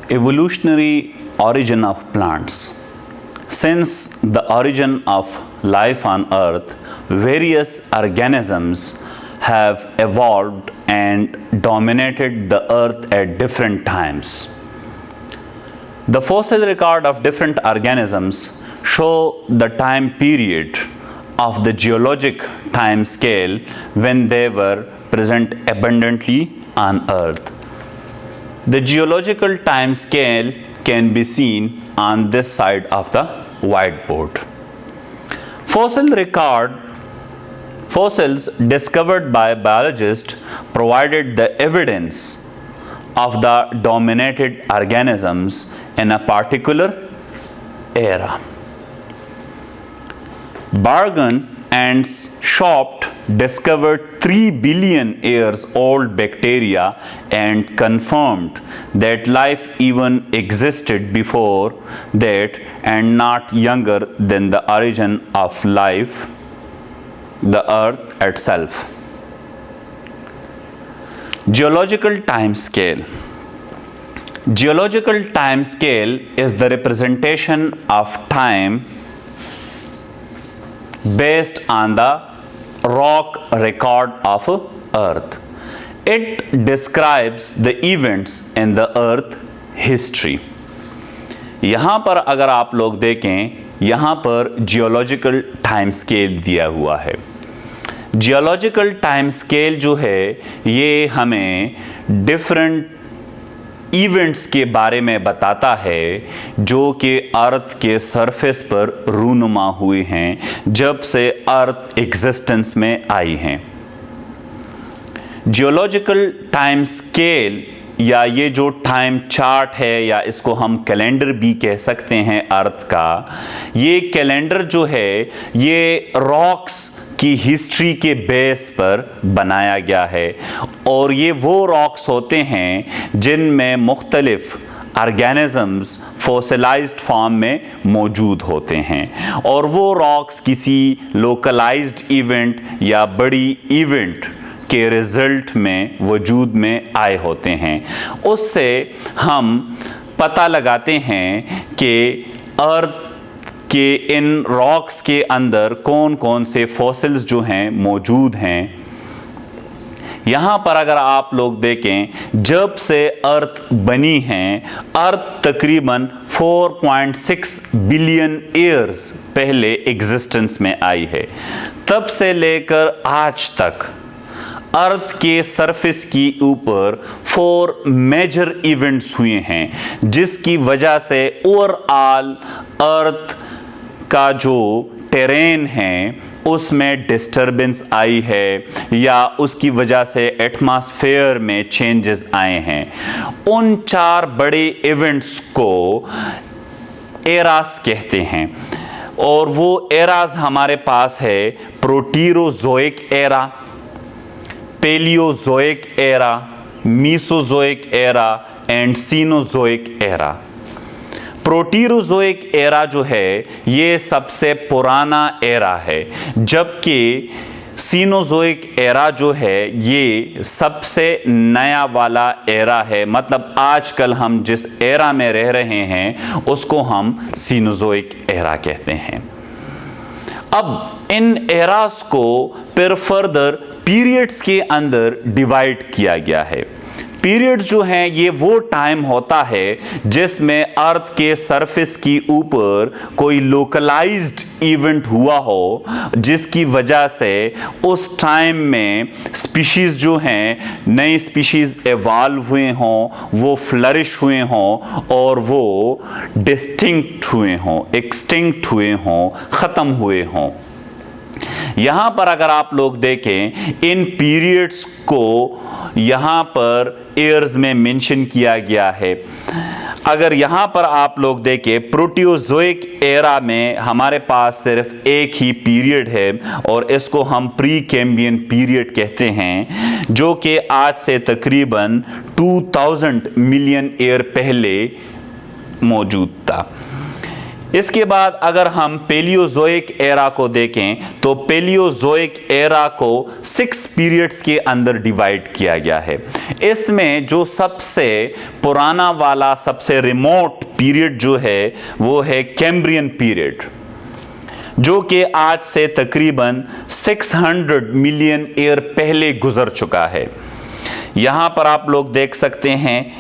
Evolutionary origin of plants. Since the origin of life on earth, various organisms have evolved and dominated the earth at different times. The fossil record of different organisms show the time period of the geologic time scale when they were present abundantly on earth. The geological time scale can be seen on this side of the whiteboard. Fossils discovered by biologists provided the evidence of the dominated organisms in a particular era. Bargan and Schopt discovered 3 billion years old bacteria and confirmed that life even existed before that and not younger than the origin of life, the earth itself. Geological time scale. Geological time scale is the representation of time based on the rock record of earth. It describes the events in the earth history. यहाँ पर अगर आप लोग देखें, यहाँ पर geological time scale दिया हुआ है. जियोलॉजिकल टाइम स्केल जो है ये हमें डिफरेंट इवेंट्स के बारे में बताता है जो कि अर्थ के सरफेस पर रूनुमा हुए हैं जब से अर्थ एग्जिस्टेंस में आई हैं. जियोलॉजिकल टाइम स्केल या ये जो टाइम चार्ट है या इसको हम कैलेंडर भी कह सकते हैं अर्थ का, ये कैलेंडर जो है ये रॉक्स की हिस्ट्री के बेस पर बनाया गया है और ये वो रॉक्स होते हैं जिनमें मुख्तलिफ ऑर्गेनिजम्स फॉसिलाइज्ड फॉर्म में मौजूद होते हैं और वो रॉक्स किसी लोकलाइज्ड इवेंट या बड़ी इवेंट के रिजल्ट में वजूद में आए होते हैं. उससे हम पता लगाते हैं कि अर्थ कि इन रॉक्स के अंदर कौन कौन से फॉसिल्स जो हैं मौजूद हैं. यहाँ पर अगर आप लोग देखें जब से अर्थ बनी है, अर्थ तकरीबन 4.6 बिलियन ईयर्स पहले एग्जिस्टेंस में आई है. तब से लेकर आज तक अर्थ के सरफेस की ऊपर 4 मेजर इवेंट्स हुए हैं जिसकी वजह से ओवरऑल अर्थ का जो टेरेन है उसमें डिस्टर्बेंस आई है या उसकी वजह से एटमॉस्फेयर में चेंजेस आए हैं. उन 4 बड़े इवेंट्स को एरास कहते हैं और वो एरास हमारे पास है proterozoic era, paleozoic era, mesozoic era and cenozoic era. Proterozoic era जो है ये सबसे पुराना एरा है जबकि सीनोजोइक एरा जो है ये सबसे नया वाला एरा है. मतलब आजकल हम जिस एरा में रह रहे हैं उसको हम सीनोजोइक एरा कहते हैं. अब इन एरास को फिर फर्दर पीरियड्स के अंदर डिवाइड किया गया है. पीरियड्स जो हैं ये वो टाइम होता है जिसमें अर्थ के सरफेस की ऊपर कोई लोकलाइज्ड इवेंट हुआ हो जिसकी वजह से उस टाइम में स्पीशीज़ जो हैं नई स्पीशीज़ एवॉल्व हुए हों, वो फ्लरिश हुए हों और वो डिस्टिंक्ट हुए हों, एक्सटिंक्ट हुए हों, ख़त्म हुए हों. यहाँ पर अगर आप लोग देखें इन पीरियड्स को यहाँ पर ईयर्स में मेंशन किया गया है. अगर यहाँ पर आप लोग देखें प्रोटियोजोइक एरा में हमारे पास सिर्फ एक ही पीरियड है और इसको हम प्री कैम्बियन पीरियड कहते हैं जो कि आज से तकरीबन 2000 मिलियन ईयर पहले मौजूद था. इसके बाद अगर हम पेलियोजोइक एरा को देखें तो पेलियोजोइक एरा को 6 पीरियड्स के अंदर डिवाइड किया गया है। इसमें जो सबसे पुराना वाला सबसे रिमोट पीरियड जो है वो है कैम्ब्रियन पीरियड, जो कि आज से तकरीबन 600 मिलियन ईयर पहले गुजर चुका है। यहां पर आप लोग देख सकते हैं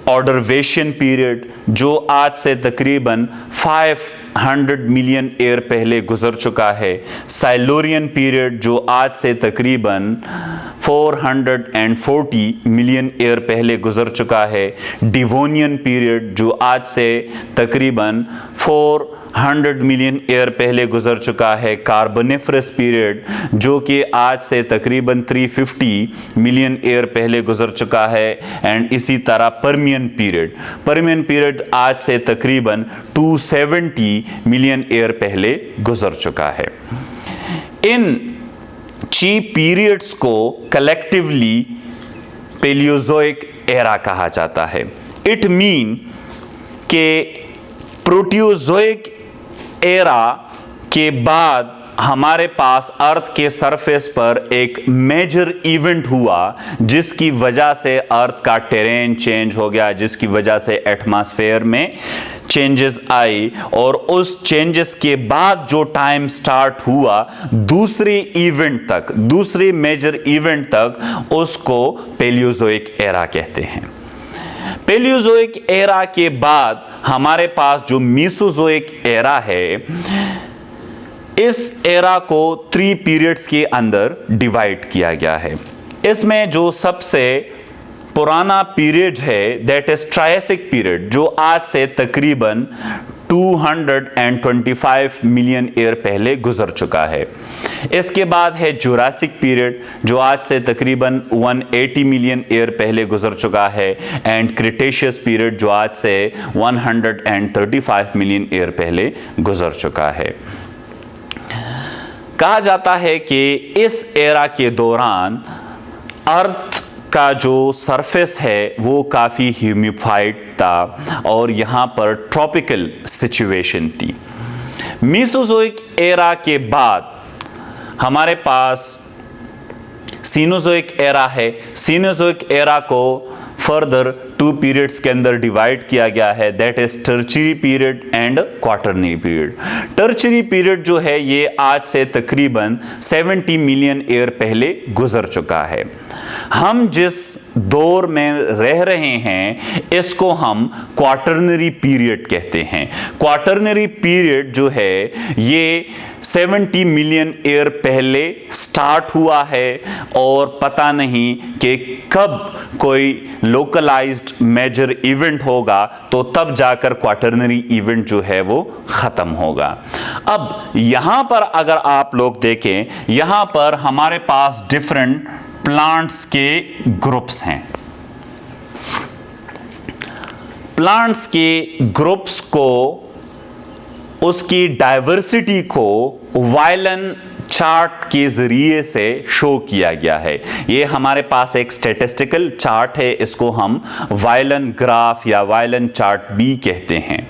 ऑर्डरवेशियन पीरियड, जो आज से तकरीबन 500 मिलियन ईयर पहले गुजर चुका है। साइलोरियन पीरियड, जो आज से तकरीबन 440 मिलियन ईयर पहले गुजर चुका है। डिवोनियन पीरियड, जो आज से तकरीबन 400 मिलियन ईयर पहले गुजर चुका है। कार्बोनिफरस पीरियड, जो कि आज से तकरीबन 350 मिलियन ईयर पहले गुजर चुका है। एंड इसी तरह पर्मियन पीरियड आज से तकरीबन 270 मिलियन ईयर पहले गुजर चुका है। इन 6 पीरियड्स को कलेक्टिवली पेलियोजोइक एरा कहा जाता है। इट मीन के प्रोटियोजोइक एरा के बाद हमारे पास अर्थ के सरफेस पर एक मेजर इवेंट हुआ, जिसकी वजह से अर्थ का टेरेन चेंज हो गया, जिसकी वजह से एटमॉस्फेयर में चेंजेस आई, और उस चेंजेस के बाद जो टाइम स्टार्ट हुआ दूसरे मेजर इवेंट तक, उसको पेलियोजोइक एरा कहते हैं। पेलियोजोइक एरा के बाद हमारे पास जो मीसोजोइक एरा है, इस एरा को 3 पीरियड्स के अंदर डिवाइड किया गया है। इसमें जो सबसे पुराना पीरियड है दैट इज ट्रायसिक पीरियड, जो आज से तकरीबन 225 मिलियन ईयर पहले गुजर चुका है। इसके बाद है जुरासिक पीरियड, जो आज से तकरीबन 180 मिलियन ईयर पहले गुजर चुका है। एंड क्रिटेशियस पीरियड, जो आज से 135 मिलियन ईयर पहले गुजर चुका है। कहा जाता है कि इस एरा के दौरान अर्थ का जो सरफेस है वो काफ़ी ह्यूमिफाइड था और यहाँ पर ट्रॉपिकल सिचुएशन थी। मीसोजोइक एरा के बाद हमारे पास सीनोजोइक एरा है। सीनोजोइक एरा को फर्दर 2 पीरियड्स के अंदर डिवाइड किया गया है, that is tertiary period and quaternary period. Tertiary period जो है ये आज से तकरीबन 70 मिलियन ईयर पहले गुजर चुका है। हम जिस दौर में रह रहे हैं इसको हम क्वाटरनरी पीरियड कहते हैं। क्वाटरनरी पीरियड जो है ये 70 मिलियन ईयर पहले स्टार्ट हुआ है और पता नहीं कि कब कोई लोकलाइज्ड मेजर इवेंट होगा, तो तब जाकर क्वाटरनरी इवेंट जो है वो खत्म होगा। अब यहां पर अगर आप लोग देखें, यहां पर हमारे पास डिफरेंट प्लांट्स के ग्रुप्स हैं। प्लांट्स के ग्रुप्स को, उसकी डाइवर्सिटी को वायलन चार्ट के जरिए से शो किया गया है। ये हमारे पास एक स्टैटिस्टिकल चार्ट है, इसको हम वायलन ग्राफ या वायलन चार्ट भी कहते हैं।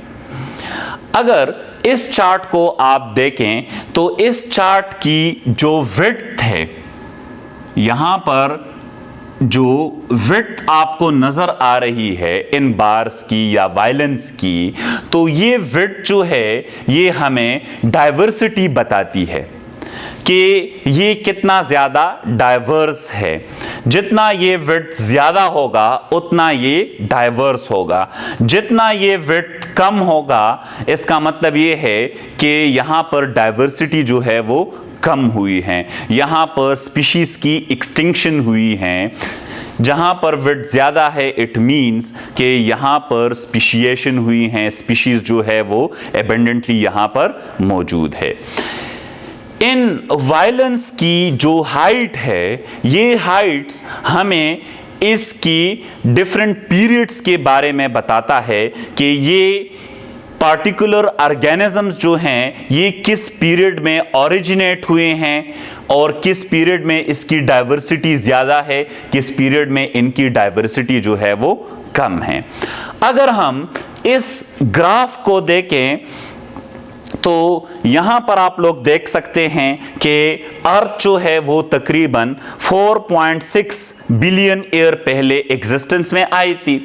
अगर इस चार्ट को आप देखें तो इस चार्ट की जो विड्थ है, यहां पर जो विड्थ आपको नजर आ रही है इन बार्स की या वायलेंस की, तो ये विड्थ जो है ये हमें डाइवर्सिटी बताती है कि ये कितना ज़्यादा डाइवर्स है। जितना ये विड्थ ज़्यादा होगा उतना ये डाइवर्स होगा। जितना ये विड्थ कम होगा इसका मतलब ये है कि यहाँ पर डाइवर्सिटी जो है वो कम हुई है, यहाँ पर स्पीशीज की एक्सटिंक्शन हुई है। जहाँ पर विड्थ ज़्यादा है इट मीन्स कि यहाँ पर स्पीशिएशन हुई है, स्पीशीज जो है वो एबंडेंटली यहाँ पर मौजूद है। इन वायलेंस की जो हाइट है, ये हाइट्स हमें इसकी डिफरेंट पीरियड्स के बारे में बताता है कि ये पार्टिकुलर ऑर्गेनिजम्स जो हैं ये किस पीरियड में ओरिजिनेट हुए हैं और किस पीरियड में इसकी डाइवर्सिटी ज़्यादा है, किस पीरियड में इनकी डाइवर्सिटी जो है वो कम है। अगर हम इस ग्राफ को देखें तो यहां पर आप लोग देख सकते हैं कि अर्थ जो है वो तकरीबन 4.6 बिलियन ईयर पहले एग्जिस्टेंस में आई थी।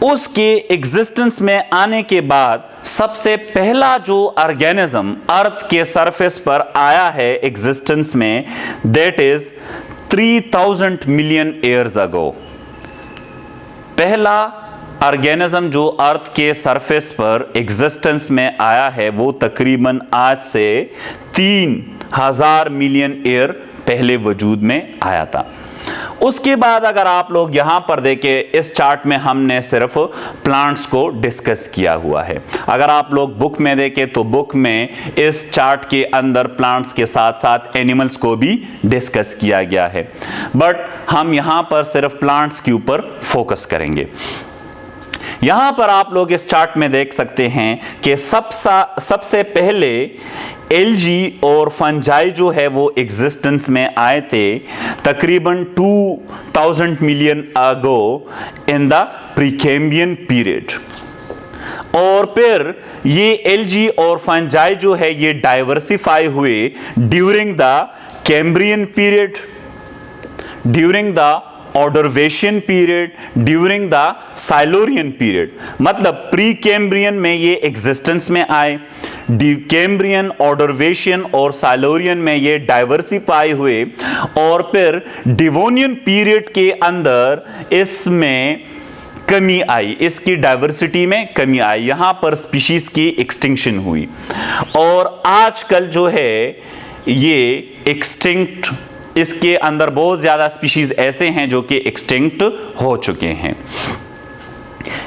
उसके एग्जिस्टेंस में आने के बाद सबसे पहला जो ऑर्गेनिज्म अर्थ के सरफेस पर आया है एग्जिस्टेंस में, that is 3000 million years ago. पहला ऑर्गेनिज्म जो अर्थ के सरफेस पर एग्जिस्टेंस में आया है वो तकरीबन आज से 3000 मिलियन ईयर पहले वजूद में आया था। उसके बाद अगर आप लोग यहां पर देखें, इस चार्ट में हमने सिर्फ प्लांट्स को डिस्कस किया हुआ है। अगर आप लोग बुक में देखें तो बुक में इस चार्ट के अंदर प्लांट्स के साथ साथ एनिमल्स को भी डिस्कस किया गया है, बट हम यहां पर सिर्फ प्लांट्स के ऊपर फोकस करेंगे। यहां पर आप लोग इस चार्ट में देख सकते हैं कि सबसे पहले एल्गी और फंजाई जो है वो एग्जिस्टेंस में आए थे तकरीबन 2000 million ago in the precambrian period. और फिर ये एल्गी और फंजाई जो है ये डाइवर्सिफाई हुए during the cambrian period, during the ordovician period, during the silurian period. मतलब प्री कैम्ब्रियन में ये एग्जिस्टेंस में आए, कैम्ब्रियन, ऑर्डरवेशियन और साइलोरियन में ये डाइवर्सिफाई हुए, और फिर डिवोनियन पीरियड के अंदर इसमें कमी आई, इसकी डाइवर्सिटी में कमी आई, यहां पर स्पीशीज की एक्सटिंक्शन हुई। और आजकल जो है ये एक्सटिंक्ट, इसके अंदर बहुत ज्यादा स्पीशीज ऐसे हैं जो कि एक्सटिंक्ट हो चुके हैं।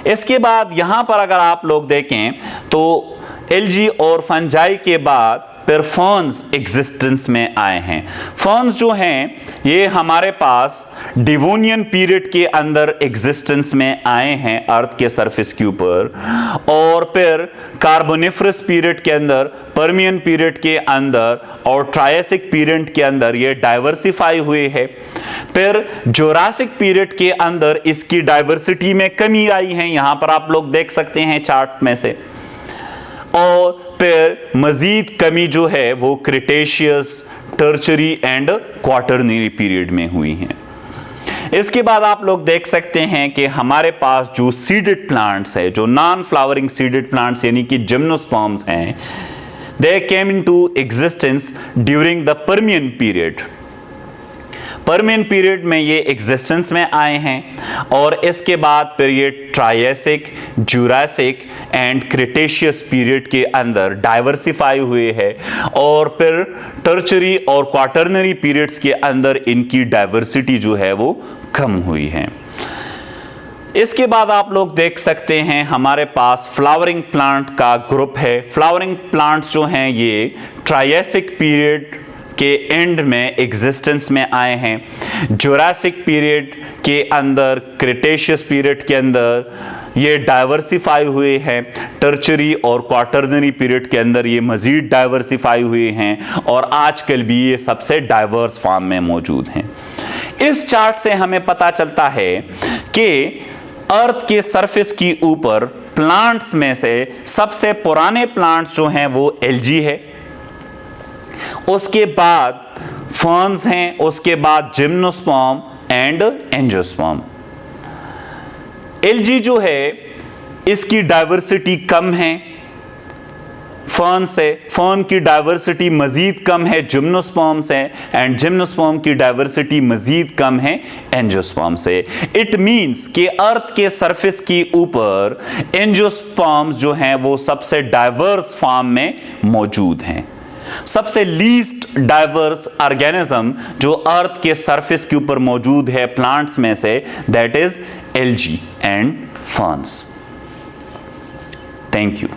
इसके बाद यहां पर अगर आप लोग देखें तो एल्गी और फंजाई के बाद फिर फर्न्स एग्जिस्टेंस में आए हैं। फर्न्स जो हैं ये हमारे पास डिवोनियन पीरियड के अंदर एग्जिस्टेंस में आए हैं अर्थ के सरफेस के ऊपर, और फिर कार्बोनिफरस पीरियड के अंदर, पर्मियन पीरियड के अंदर और ट्रायसिक पीरियड के अंदर ये डाइवर्सिफाई हुए हैं। फिर जोरासिक पीरियड के अंदर इसकी डाइवर्सिटी में कमी आई है, यहां पर आप लोग देख सकते हैं चार्ट में से। और फिर मजीद कमी जो है वो Cretaceous, tertiary and quaternary period में हुई है। इसके बाद आप लोग देख सकते हैं कि हमारे पास जो सीडेड प्लांट्स है, जो नॉन फ्लावरिंग सीडेड प्लांट्स यानी कि जिम्नोस्पर्म्स हैं, they came into existence during the permian period. Permian period में ये एग्जिस्टेंस में आए हैं, और इसके बाद फिर ये Triassic, Jurassic and Cretaceous period के अंदर डाइवर्सिफाई हुए हैं, और फिर टर्चरी और क्वाटरनरी पीरियड्स के अंदर इनकी डाइवर्सिटी जो है वो कम हुई है। इसके बाद आप लोग देख सकते हैं हमारे पास फ्लावरिंग प्लांट का ग्रुप है। फ्लावरिंग प्लांट्स जो हैं ये ट्रायसिक पीरियड के एंड में एग्जिस्टेंस में आए हैं, जुरासिक पीरियड के अंदर, क्रिटेशियस पीरियड के अंदर ये डाइवर्सिफाई हुए हैं, टर्चरी और क्वाटरनरी पीरियड के अंदर ये मजीद डाइवर्सिफाई हुए हैं, और आजकल भी ये सबसे डाइवर्स फॉर्म में मौजूद हैं। इस चार्ट से हमें पता चलता है कि अर्थ के सरफेस की ऊपर प्लांट्स में से सबसे पुराने प्लांट्स जो हैं वो एल्गी है, उसके बाद फर्न्स हैं, उसके बाद जिम्नोस्पर्म एंड एंजियोस्पर्म। एल्गी जो है इसकी डाइवर्सिटी कम है फर्न से, फर्न की डाइवर्सिटी मजीद कम है जिम्नोस्पर्म से, एंड जिम्नोस्पर्म की डाइवर्सिटी मजीद कम है एंजियोस्पर्म से। इट मींस कि अर्थ के सरफेस के ऊपर एंजियोस्पर्म्स जो हैं वो सबसे डाइवर्स फॉर्म में मौजूद हैं। सबसे लीस्ट डाइवर्स ऑर्गेनिज्म जो अर्थ के सरफेस के ऊपर मौजूद है प्लांट्स में से, that is algae and ferns. Thank you.